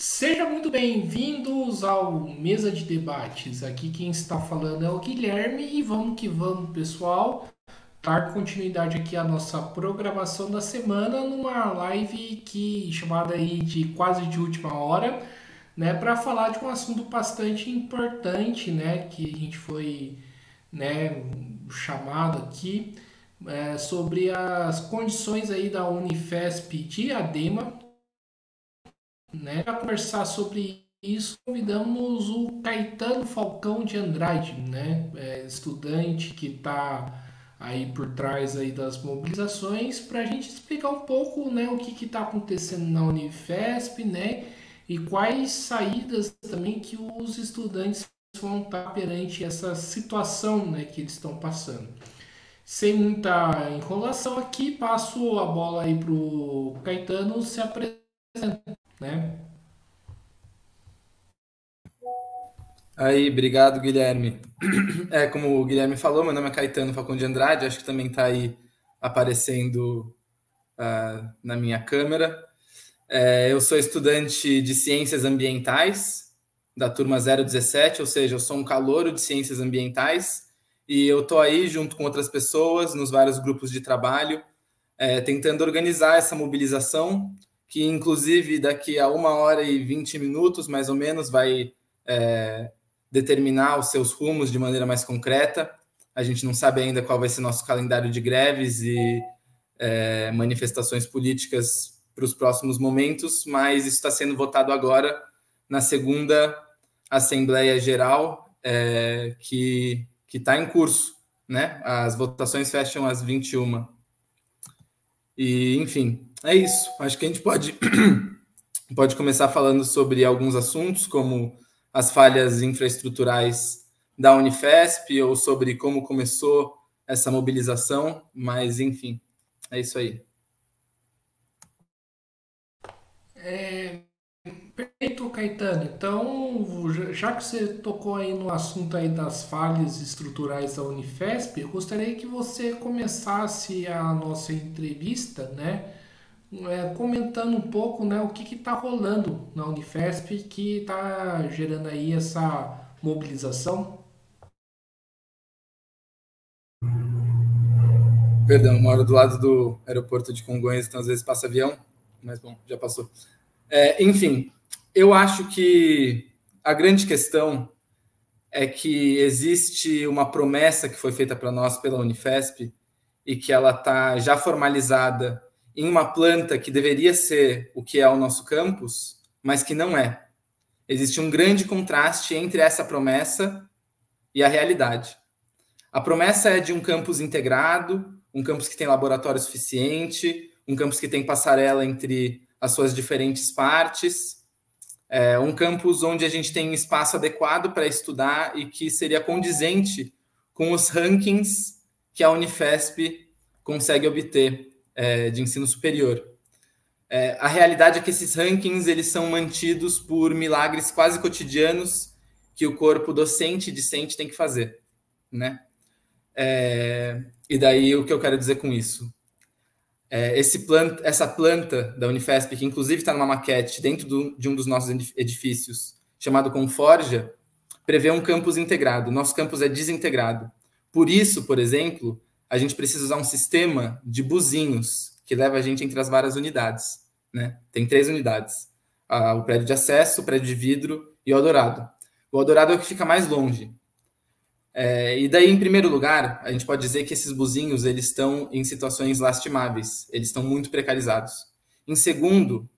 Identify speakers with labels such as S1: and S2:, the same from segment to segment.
S1: Sejam muito bem-vindos ao Mesa de Debates. Aqui quem está falando é o Guilherme e vamos que vamos, pessoal. Dar continuidade aqui à nossa programação da semana numa live que chamada aí de quase de última hora, né, para falar de um assunto bastante importante, né, que a gente foi, né, chamado aqui sobre as condições aí da Unifesp Diadema, né? Para conversar sobre isso, convidamos o Caetano Falcão de Andrade, né? Estudante que está aí por trás aí das mobilizações, para a gente explicar um pouco, né, o que está acontecendo na Unifesp, né? E quais saídas também que os estudantes vão estar perante essa situação, né, que eles estão passando. Sem muita enrolação aqui, passo a bola aí pro Caetano se apresentar, né?
S2: Aí, obrigado, Guilherme. Como o Guilherme falou, meu nome é Caetano Falcão de Andrade, acho que também está aí aparecendo na minha câmera. Eu sou estudante de Ciências Ambientais, da turma 017, ou seja, eu sou um calouro de Ciências Ambientais, e eu estou aí junto com outras pessoas, nos vários grupos de trabalho, tentando organizar essa mobilização, que inclusive daqui a 1h20, mais ou menos, vai determinar os seus rumos de maneira mais concreta. A gente não sabe ainda qual vai ser nosso calendário de greves e manifestações políticas para os próximos momentos, mas isso está sendo votado agora na segunda Assembleia Geral, que está em curso, né? As votações fecham às 21h. E, enfim, é isso. Acho que a gente pode começar falando sobre alguns assuntos, como as falhas infraestruturais da Unifesp, ou sobre como começou essa mobilização, mas, enfim, é isso aí.
S1: Perfeito, Caetano. Então, já que você tocou aí no assunto aí das falhas estruturais da Unifesp, eu gostaria que você começasse a nossa entrevista, né, comentando um pouco, né, o que está rolando na Unifesp que está gerando aí essa mobilização.
S2: Perdão, moro do lado do aeroporto de Congonhas, então às vezes passa avião, mas bom, já passou. Enfim, eu acho que a grande questão é que existe uma promessa que foi feita para nós pela Unifesp e que ela está já formalizada em uma planta que deveria ser o que é o nosso campus, mas que não é. Existe um grande contraste entre essa promessa e a realidade. A promessa é de um campus integrado, um campus que tem laboratório suficiente, um campus que tem passarela entre as suas diferentes partes, um campus onde a gente tem um espaço adequado para estudar e que seria condizente com os rankings que a Unifesp consegue obter de ensino superior. A realidade é que esses rankings eles são mantidos por milagres quase cotidianos que o corpo docente e discente tem que fazer, né? E daí o que eu quero dizer com isso? Essa planta da Unifesp, que inclusive está numa maquete dentro de um dos nossos edifícios, chamado Conforja, prevê um campus integrado. Nosso campus é desintegrado. Por isso, por exemplo, a gente precisa usar um sistema de buzinhos que leva a gente entre as várias unidades. Né? Tem 3 unidades. O prédio de acesso, o prédio de vidro e o Eldorado. O Eldorado é o que fica mais longe. E daí, em primeiro lugar, a gente pode dizer que esses buzinhos eles estão em situações lastimáveis, eles estão muito precarizados. Em segundo,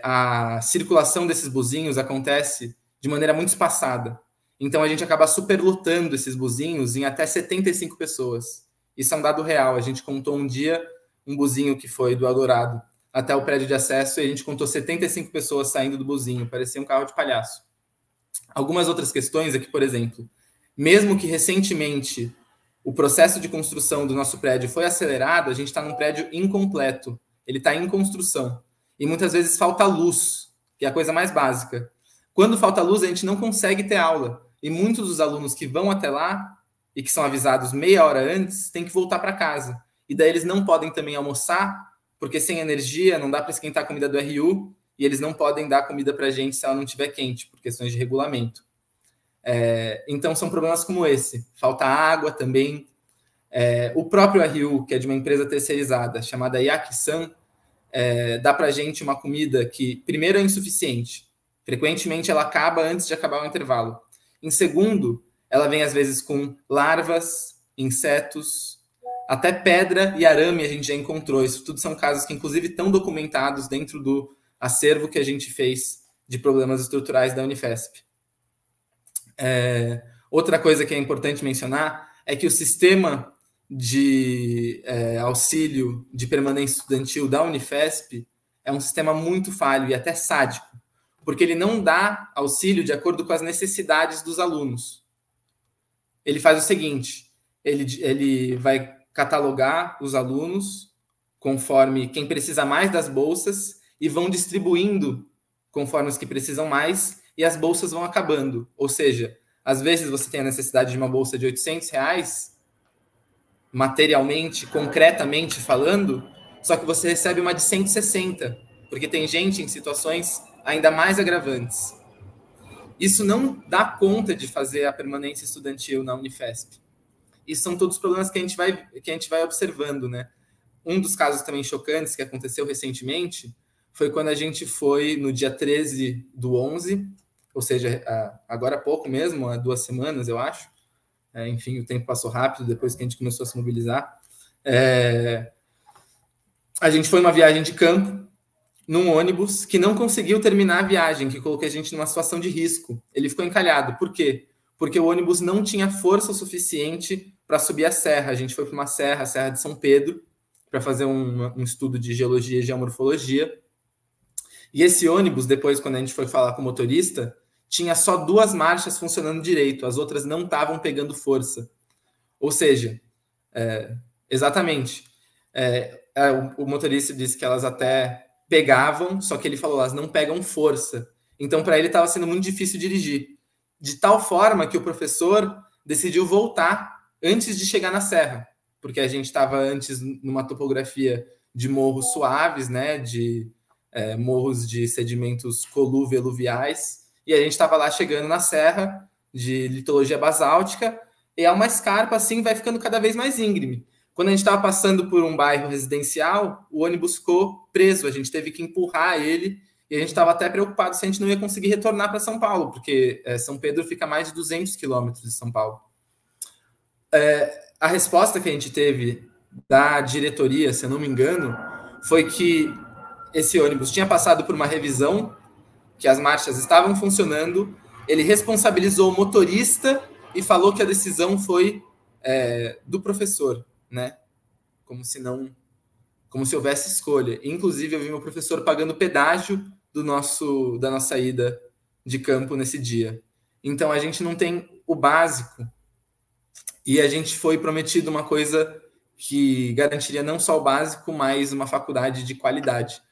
S2: a circulação desses buzinhos acontece de maneira muito espaçada. Então, a gente acaba superlotando esses buzinhos em até 75 pessoas. Isso é um dado real. A gente contou um dia um buzinho que foi do Eldorado até o prédio de acesso e a gente contou 75 pessoas saindo do buzinho. Parecia um carro de palhaço. Algumas outras questões aqui, por exemplo, mesmo que recentemente o processo de construção do nosso prédio foi acelerado, a gente está num prédio incompleto. Ele está em construção. E muitas vezes falta luz, que é a coisa mais básica. Quando falta luz, a gente não consegue ter aula. E muitos dos alunos que vão até lá e que são avisados meia hora antes, têm que voltar para casa. E daí eles não podem também almoçar, porque sem energia não dá para esquentar a comida do RU e eles não podem dar comida para a gente se ela não estiver quente, por questões de regulamento. Então, são problemas como esse. Falta água também. O próprio RU, que é de uma empresa terceirizada, chamada Yakisan, dá para a gente uma comida que, primeiro, é insuficiente. Frequentemente, ela acaba antes de acabar o intervalo. Em segundo, ela vem, às vezes, com larvas, insetos, até pedra e arame a gente já encontrou. Isso tudo são casos que, inclusive, estão documentados dentro do acervo que a gente fez de problemas estruturais da Unifesp. Outra coisa que é importante mencionar é que o sistema de auxílio de permanência estudantil da Unifesp é um sistema muito falho e até sádico, porque ele não dá auxílio de acordo com as necessidades dos alunos. Ele faz o seguinte, ele vai catalogar os alunos conforme quem precisa mais das bolsas e vão distribuindo conforme os que precisam mais e as bolsas vão acabando. Ou seja, às vezes você tem a necessidade de uma bolsa de R$800, materialmente, concretamente falando, só que você recebe uma de 160, porque tem gente em situações ainda mais agravantes. Isso não dá conta de fazer a permanência estudantil na Unifesp. Isso são todos os problemas que a gente vai observando, né? Um dos casos também chocantes que aconteceu recentemente foi quando a gente foi no dia 13/11, ou seja, agora há pouco mesmo, há 2 semanas, eu acho. Enfim, o tempo passou rápido depois que a gente começou a se mobilizar. A gente foi numa viagem de campo, num ônibus, que não conseguiu terminar a viagem, que colocou a gente numa situação de risco. Ele ficou encalhado. Por quê? Porque o ônibus não tinha força o suficiente para subir a serra. A gente foi para uma serra, a Serra de São Pedro, para fazer um estudo de geologia e geomorfologia. E esse ônibus, depois, quando a gente foi falar com o motorista, tinha só 2 marchas funcionando direito, as outras não estavam pegando força. Ou seja, exatamente, o motorista disse que elas até pegavam, só que ele falou, elas não pegam força. Então, para ele, estava sendo muito difícil dirigir. De tal forma que o professor decidiu voltar antes de chegar na serra, porque a gente estava antes numa topografia de morros suaves, né, de morros de sedimentos colúvio-eluviais, e a gente estava lá chegando na serra de litologia basáltica, e é uma escarpa assim, vai ficando cada vez mais íngreme. Quando a gente estava passando por um bairro residencial, o ônibus ficou preso, a gente teve que empurrar ele, e a gente estava até preocupado se a gente não ia conseguir retornar para São Paulo, porque São Pedro fica a mais de 200 quilômetros de São Paulo. A resposta que a gente teve da diretoria, se eu não me engano, foi que esse ônibus tinha passado por uma revisão, que as marchas estavam funcionando, ele responsabilizou o motorista e falou que a decisão foi do professor, né? Como se houvesse escolha. Inclusive, eu vi meu professor pagando pedágio da nossa ida de campo nesse dia. Então, a gente não tem o básico e a gente foi prometido uma coisa que garantiria não só o básico, mas uma faculdade de qualidade.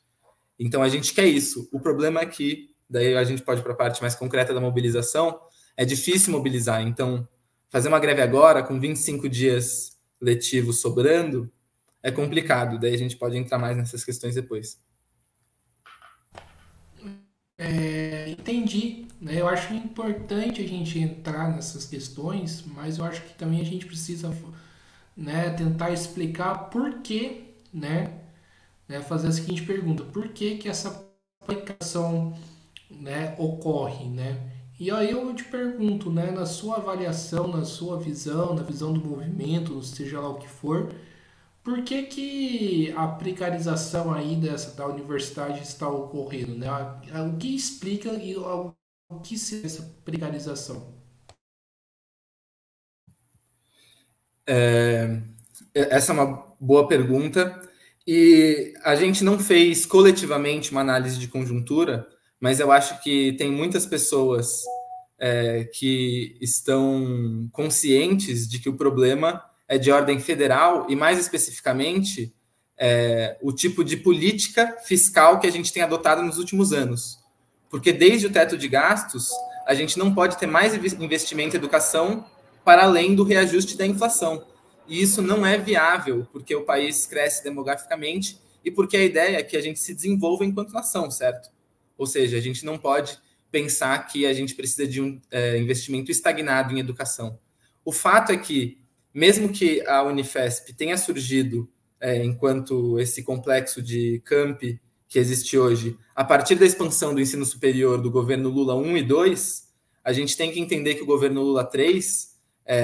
S2: Então, a gente quer isso. O problema é que, daí a gente pode ir para a parte mais concreta da mobilização, é difícil mobilizar. Então, fazer uma greve agora, com 25 dias letivos sobrando, é complicado. Daí a gente pode entrar mais nessas questões depois.
S1: Entendi, né? Eu acho importante a gente entrar nessas questões, mas eu acho que também a gente precisa, né, tentar explicar por que, né, fazer a seguinte pergunta: por que essa aplicação, né, ocorre, né? E aí eu te pergunto, né, na sua avaliação, na sua visão, na visão do movimento, seja lá o que for, por que a precarização aí da universidade está ocorrendo, né? O que explica e o que seria essa precarização?
S2: Essa é uma boa pergunta. E a gente não fez coletivamente uma análise de conjuntura, mas eu acho que tem muitas pessoas que estão conscientes de que o problema é de ordem federal e, mais especificamente, o tipo de política fiscal que a gente tem adotado nos últimos anos. Porque desde o teto de gastos, a gente não pode ter mais investimento em educação para além do reajuste da inflação. E isso não é viável, porque o país cresce demograficamente e porque a ideia é que a gente se desenvolva enquanto nação, certo? Ou seja, a gente não pode pensar que a gente precisa de um investimento estagnado em educação. O fato é que, mesmo que a Unifesp tenha surgido enquanto esse complexo de campi que existe hoje, a partir da expansão do ensino superior do governo Lula 1 e 2, a gente tem que entender que o governo Lula 3,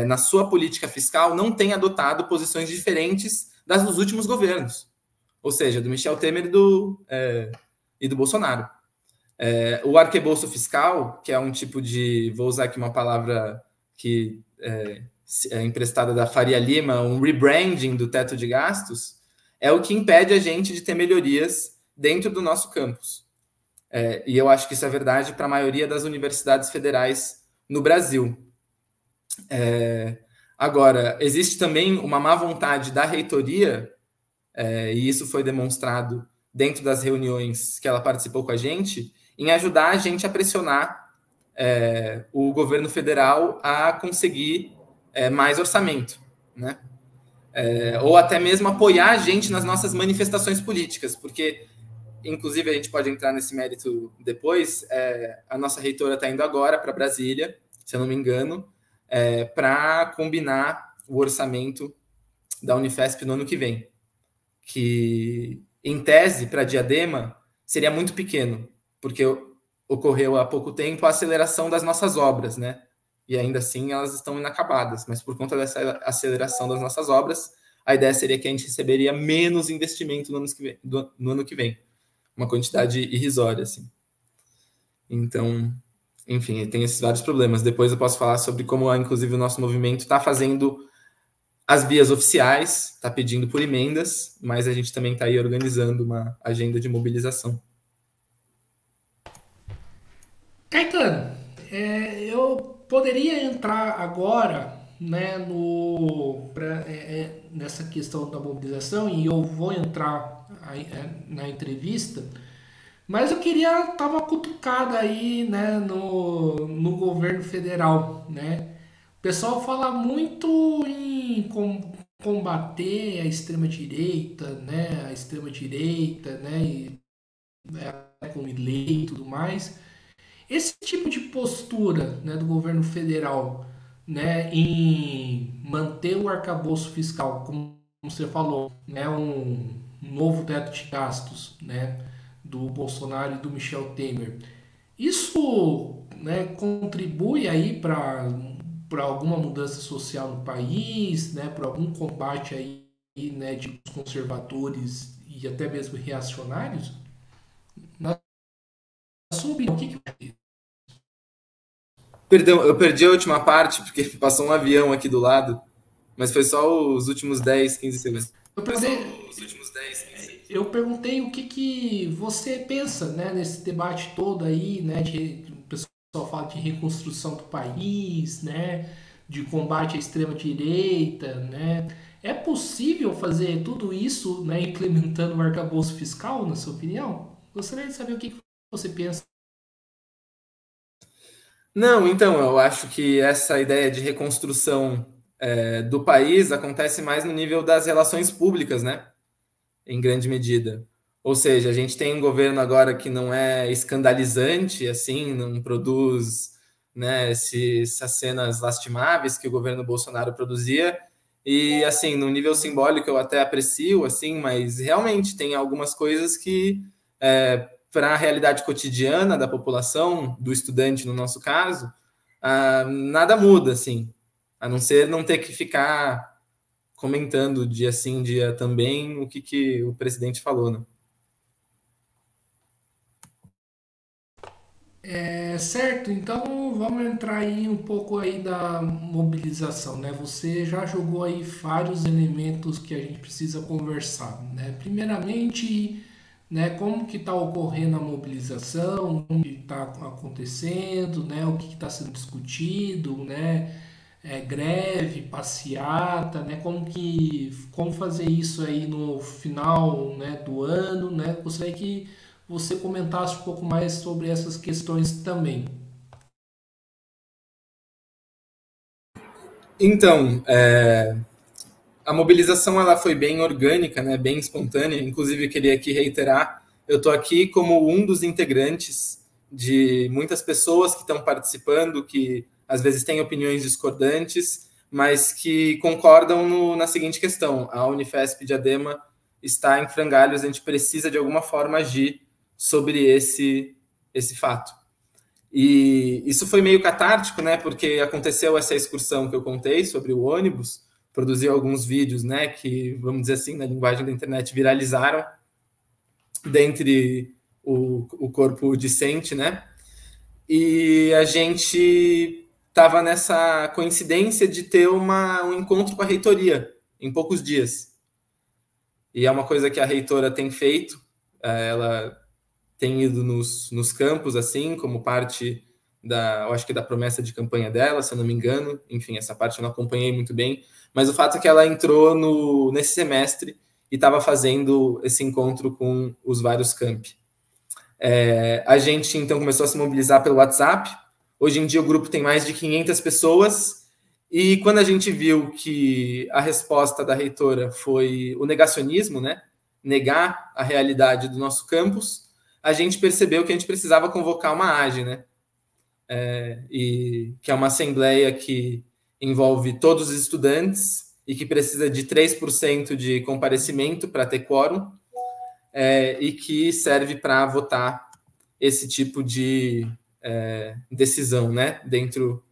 S2: na sua política fiscal, não tem adotado posições diferentes das dos últimos governos, ou seja, do Michel Temer e do Bolsonaro. O arcabouço fiscal, que é um tipo de, vou usar aqui uma palavra que é emprestada da Faria Lima, um rebranding do teto de gastos, é o que impede a gente de ter melhorias dentro do nosso campus. E eu acho que isso é verdade para a maioria das universidades federais no Brasil. Agora, existe também uma má vontade da reitoria, e isso foi demonstrado dentro das reuniões que ela participou com a gente, em ajudar a gente a pressionar o governo federal a conseguir mais orçamento, né? Ou até mesmo apoiar a gente nas nossas manifestações políticas, porque, inclusive, a gente pode entrar nesse mérito depois, a nossa reitora está indo agora para Brasília, se eu não me engano, para combinar o orçamento da Unifesp no ano que vem, que, em tese, para Diadema, seria muito pequeno, porque ocorreu há pouco tempo a aceleração das nossas obras, né? E ainda assim elas estão inacabadas, mas por conta dessa aceleração das nossas obras, a ideia seria que a gente receberia menos investimento no ano que vem, uma quantidade irrisória, assim. Então, enfim, tem esses vários problemas. Depois eu posso falar sobre como, inclusive, o nosso movimento está fazendo as vias oficiais, está pedindo por emendas, mas a gente também está aí organizando uma agenda de mobilização.
S1: Caetano, eu poderia entrar agora, né, nessa questão da mobilização, e eu vou entrar na entrevista, mas eu queria dar uma cutucada aí, né, no governo federal, né? O pessoal fala muito em combater a extrema-direita, né, e, com lei e tudo mais. Esse tipo de postura, né, do governo federal, né, em manter o arcabouço fiscal, como você falou, né, um novo teto de gastos, né, do Bolsonaro e do Michel Temer, isso, né, contribui aí para alguma mudança social no país, né, para algum combate aí, né, de conservadores e até mesmo reacionários? Na sua opinião, o que
S2: Perdão, eu perdi a última parte, porque passou um avião aqui do lado, mas foi só os últimos 10, 15 segundos.
S1: eu perguntei, eu perguntei o que você pensa, né, nesse debate todo aí, né, o pessoal fala de reconstrução do país, né, de combate à extrema direita, né? É possível fazer tudo isso, né, implementando o arcabouço fiscal, na sua opinião? Gostaria de saber o que você pensa.
S2: Não, então, eu acho que essa ideia de reconstrução do país acontece mais no nível das relações públicas, né? Em grande medida. Ou seja, a gente tem um governo agora que não é escandalizante, assim, não produz, né, essas cenas lastimáveis que o governo Bolsonaro produzia. E, assim, no nível simbólico eu até aprecio, assim, mas realmente tem algumas coisas que, para a realidade cotidiana da população, do estudante no nosso caso, nada muda, assim, a não ser não ter que ficar comentando dia sim, dia também, o que o presidente falou, né?
S1: Certo, então vamos entrar aí um pouco aí da mobilização, né? Você já jogou aí vários elementos que a gente precisa conversar, né? Primeiramente, né, como que está ocorrendo a mobilização, como que está acontecendo, né? O que está sendo discutido, né? Greve, passeata, né? Como fazer isso aí no final, né, do ano, né? Gostaria que você comentasse um pouco mais sobre essas questões também.
S2: Então, a mobilização ela foi bem orgânica, né, bem espontânea. Inclusive, eu queria aqui reiterar eu estou aqui como um dos integrantes de muitas pessoas que estão participando, que às vezes têm opiniões discordantes, mas que concordam na seguinte questão: a Unifesp Diadema está em frangalhos, a gente precisa de alguma forma agir sobre esse fato. E isso foi meio catártico, né? Porque aconteceu essa excursão que eu contei sobre o ônibus, produziu alguns vídeos, né? Que, vamos dizer assim, na linguagem da internet, viralizaram dentre o corpo discente, né? E a gente estava nessa coincidência de ter um encontro com a reitoria em poucos dias. E é uma coisa que a reitora tem feito, ela tem ido nos campos, assim, como parte eu acho que da promessa de campanha dela, se eu não me engano. Enfim, essa parte eu não acompanhei muito bem, mas o fato é que ela entrou nesse semestre e estava fazendo esse encontro com os vários campi. A gente, então, começou a se mobilizar pelo WhatsApp. Hoje em dia o grupo tem mais de 500 pessoas, e quando a gente viu que a resposta da reitora foi o negacionismo, né? Negar a realidade do nosso campus, a gente percebeu que a gente precisava convocar uma AGE, né? E que é uma assembleia que envolve todos os estudantes e que precisa de 3% de comparecimento para ter quórum, e que serve para votar esse tipo de decisão, né, dentro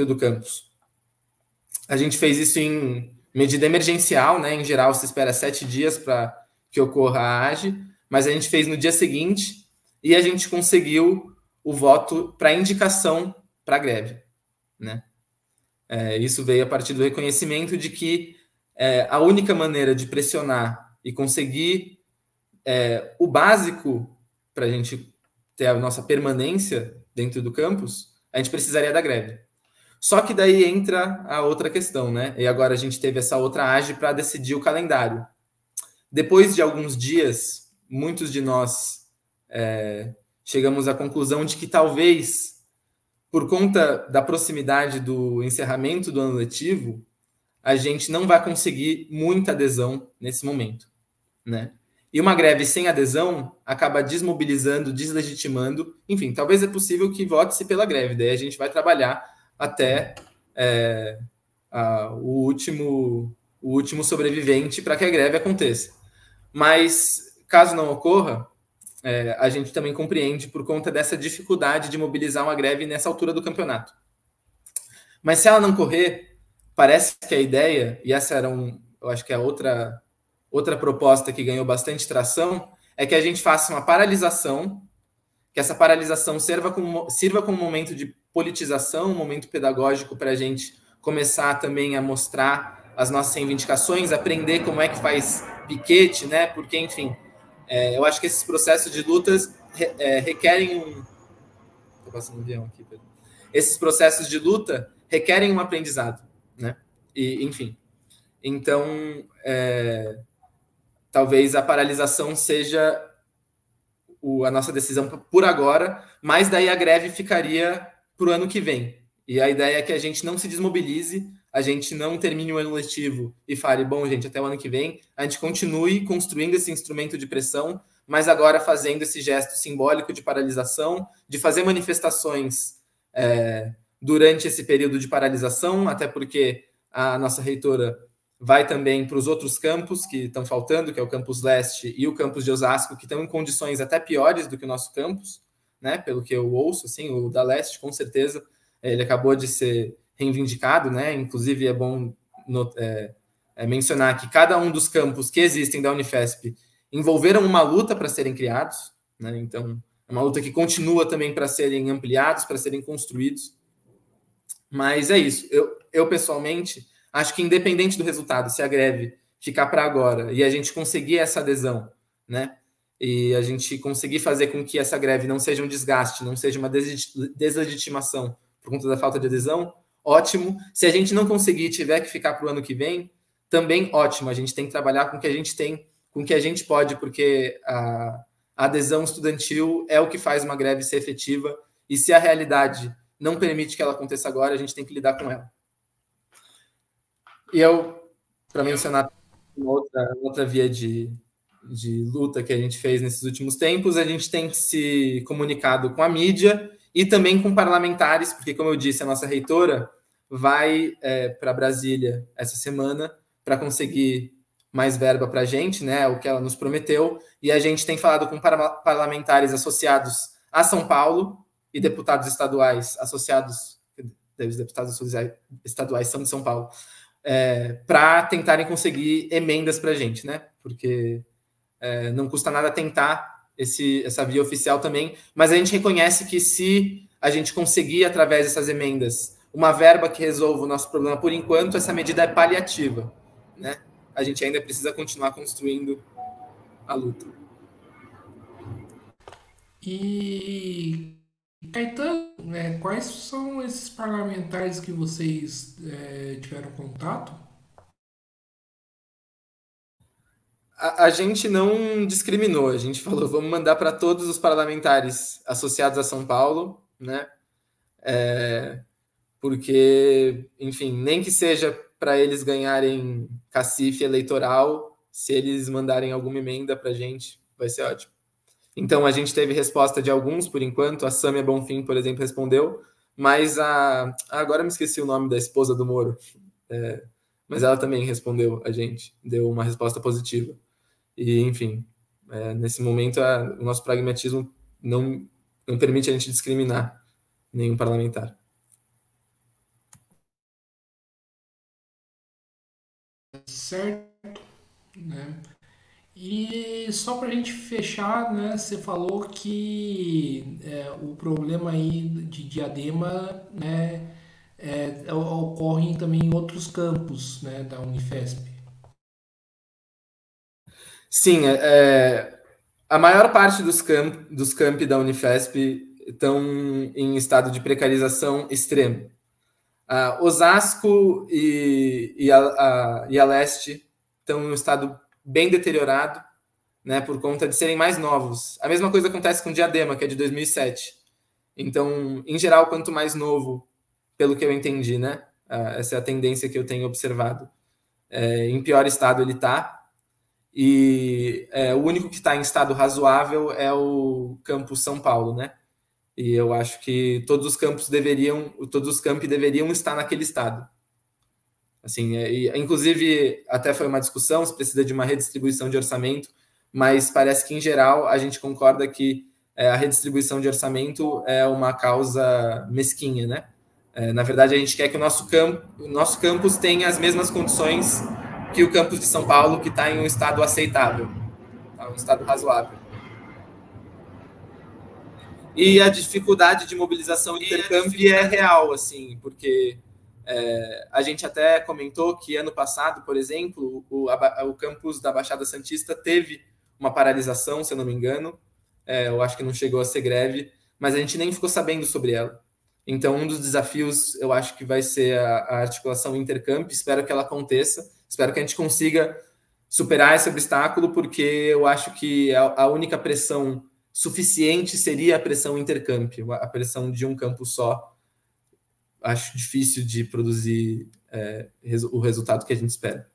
S2: do campus. A gente fez isso em medida emergencial, né? Em geral, se espera 7 dias para que ocorra a AGE, mas a gente fez no dia seguinte e a gente conseguiu o voto para indicação para a greve, né? Isso veio a partir do reconhecimento de que a única maneira de pressionar e conseguir o básico para a gente ter a nossa permanência dentro do campus, a gente precisaria da greve. Só que daí entra a outra questão, né? E agora a gente teve essa outra AGE para decidir o calendário. Depois de alguns dias, muitos de nós chegamos à conclusão de que talvez, por conta da proximidade do encerramento do ano letivo, a gente não vai conseguir muita adesão nesse momento, né? E uma greve sem adesão acaba desmobilizando, deslegitimando. Enfim, talvez é possível que vote-se pela greve. Daí a gente vai trabalhar até o último sobrevivente para que a greve aconteça. Mas, caso não ocorra, a gente também compreende por conta dessa dificuldade de mobilizar uma greve nessa altura do campeonato. Mas se ela não correr, parece que a ideia, e essa era eu acho que é outra proposta que ganhou bastante tração, é que a gente faça uma paralisação, que essa paralisação sirva como um momento de politização, um momento pedagógico para a gente começar também a mostrar as nossas reivindicações, aprender como é que faz piquete, né? Porque, enfim, eu acho que esses processos de lutas requerem Estou passando um avião aqui, Pedro. Esses processos de luta requerem um aprendizado, né? E, enfim. Então, talvez a paralisação seja a nossa decisão por agora, mas daí a greve ficaria para o ano que vem. E a ideia é que a gente não se desmobilize, a gente não termine o ano letivo e fale, bom, gente, até o ano que vem, a gente continue construindo esse instrumento de pressão, mas agora fazendo esse gesto simbólico de paralisação, de fazer manifestações durante esse período de paralisação, até porque a nossa reitora vai também para os outros campos que estão faltando, que é o campus leste e o campus de Osasco, que estão em condições até piores do que o nosso campus, né? Pelo que eu ouço, assim, o da leste, com certeza, ele acabou de ser reivindicado, né? Inclusive, é bom mencionar que cada um dos campos que existem da Unifesp envolveram uma luta para serem criados, né? Então, é uma luta que continua também para serem ampliados, para serem construídos. Mas é isso. Eu pessoalmente, acho que independente do resultado, se a greve ficar para agora e a gente conseguir essa adesão, né? E a gente conseguir fazer com que essa greve não seja um desgaste, não seja uma deslegitimação por conta da falta de adesão, ótimo. Se a gente não conseguir e tiver que ficar para o ano que vem, também ótimo. A gente tem que trabalhar com o que a gente tem, com o que a gente pode, porque a adesão estudantil é o que faz uma greve ser efetiva, e se a realidade não permite que ela aconteça agora, a gente tem que lidar com ela. E para mencionar outra via de de luta que a gente fez nesses últimos tempos, a gente tem se comunicado com a mídia e também com parlamentares, porque, como eu disse, a nossa reitora vai para Brasília essa semana para conseguir mais verba para a gente, né, o que ela nos prometeu, e a gente tem falado com parlamentares associados a São Paulo e deputados estaduais associados, os deputados estaduais são de São Paulo, para tentarem conseguir emendas para a gente, né, porque não custa nada tentar essa via oficial também, mas a gente reconhece que se a gente conseguir, através dessas emendas, uma verba que resolva o nosso problema por enquanto, essa medida é paliativa, né? A gente ainda precisa continuar construindo a luta.
S1: E, Caetano, quais são esses parlamentares que vocês tiveram contato?
S2: A gente não discriminou, a gente falou, vamos mandar para todos os parlamentares associados a São Paulo, né? Porque, enfim, nem que seja para eles ganharem cacife eleitoral, se eles mandarem alguma emenda para a gente, vai ser ótimo. Então, a gente teve resposta de alguns, por enquanto, a Sâmia Bonfim, por exemplo, respondeu, mas agora me esqueci o nome da esposa do Moro, mas ela também respondeu a gente, deu uma resposta positiva. E, enfim, nesse momento, o nosso pragmatismo não permite a gente discriminar nenhum parlamentar.
S1: Certo, né? E só para a gente fechar, né? Você falou que o problema aí de Diadema, né, ocorre também em outros campos, né, da Unifesp.
S2: Sim, a maior parte dos campi da Unifesp estão em estado de precarização extremo. Osasco e a Leste estão em um estado bem deteriorado, né, por conta de serem mais novos. A mesma coisa acontece com Diadema, que é de 2007. Então, em geral, quanto mais novo, pelo que eu entendi, né, essa é a tendência que eu tenho observado, em pior estado ele está. E o único que está em estado razoável é o campus São Paulo, né? E eu acho que todos os campi deveriam estar naquele estado. Assim, inclusive, até foi uma discussão se precisa de uma redistribuição de orçamento, mas parece que, em geral, a gente concorda que a redistribuição de orçamento é uma causa mesquinha, né? Na verdade, a gente quer que o nosso campus tenha as mesmas condições que o campus de São Paulo, que está em um estado aceitável, tá? Um estado razoável. E a dificuldade de mobilização intercambi é real, assim, porque a gente até comentou que ano passado, por exemplo, o campus da Baixada Santista teve uma paralisação, se eu não me engano. Eu acho que não chegou a ser greve, mas a gente nem ficou sabendo sobre ela. Então, um dos desafios, eu acho que vai ser a articulação intercamp. Espero que ela aconteça. Espero que a gente consiga superar esse obstáculo, porque eu acho que a única pressão suficiente seria a pressão intercamp, a pressão de um campo só. Acho difícil de produzir o resultado que a gente espera.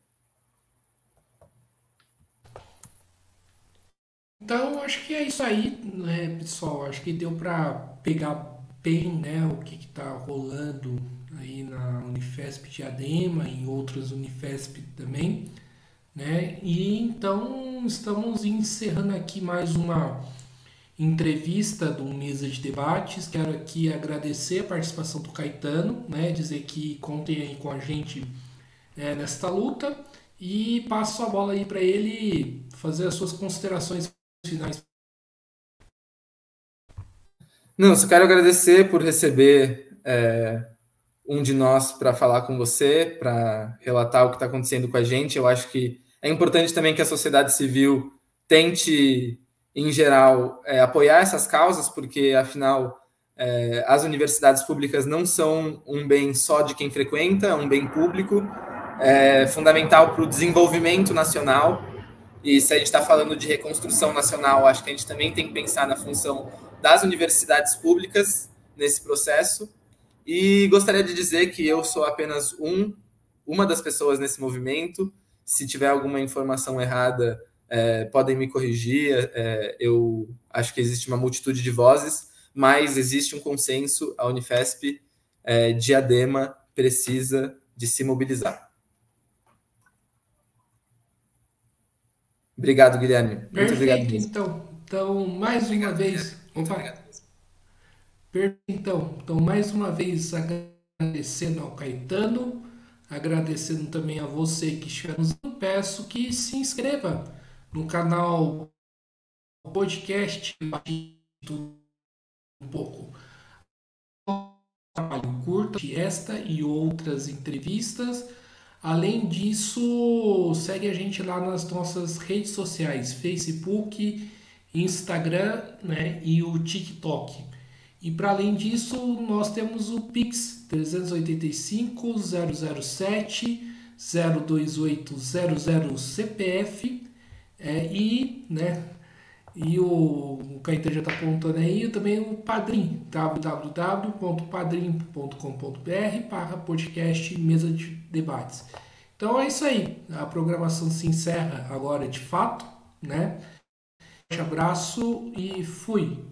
S1: Então, acho que é isso aí, né, pessoal? Acho que deu para pegar bem, né, o que está rolando aí na Unifesp Diadema e em outras Unifesp também, né? E então estamos encerrando aqui mais uma entrevista do Mesa de Debates. Quero aqui agradecer a participação do Caetano, né? Dizer que contem aí com a gente nesta luta e passo a bola aí para ele fazer as suas considerações finais.
S2: Não, só quero agradecer por receber um de nós para falar com você, para relatar o que está acontecendo com a gente. Eu acho que é importante também que a sociedade civil tente, em geral, apoiar essas causas, porque, afinal, as universidades públicas não são um bem só de quem frequenta, é um bem público, é fundamental para o desenvolvimento nacional. E se a gente está falando de reconstrução nacional, acho que a gente também tem que pensar na função das universidades públicas nesse processo. E gostaria de dizer que eu sou apenas uma das pessoas nesse movimento. Se tiver alguma informação errada, podem me corrigir, eu acho que existe uma multitude de vozes, mas existe um consenso, a Unifesp, Diadema, precisa de se mobilizar. Obrigado, Guilherme. Muito
S1: Perfeito,
S2: obrigado mesmo.
S1: então mais uma vez, então, mais uma vez agradecendo ao Caetano, agradecendo também a você que estiver nos vendo, peço que se inscreva no canal podcast um pouco trabalho curto de esta e outras entrevistas. Além disso, segue a gente lá nas nossas redes sociais, Facebook, Instagram, né, e o TikTok. E para além disso, nós temos o Pix 385 007 02800 CPF e, né, e o Caetano já está apontando aí também o Padrim, www.padrim.com.br/podcast Mesa de Debates. Então é isso aí, a programação se encerra agora de fato, né? Um abraço e fui!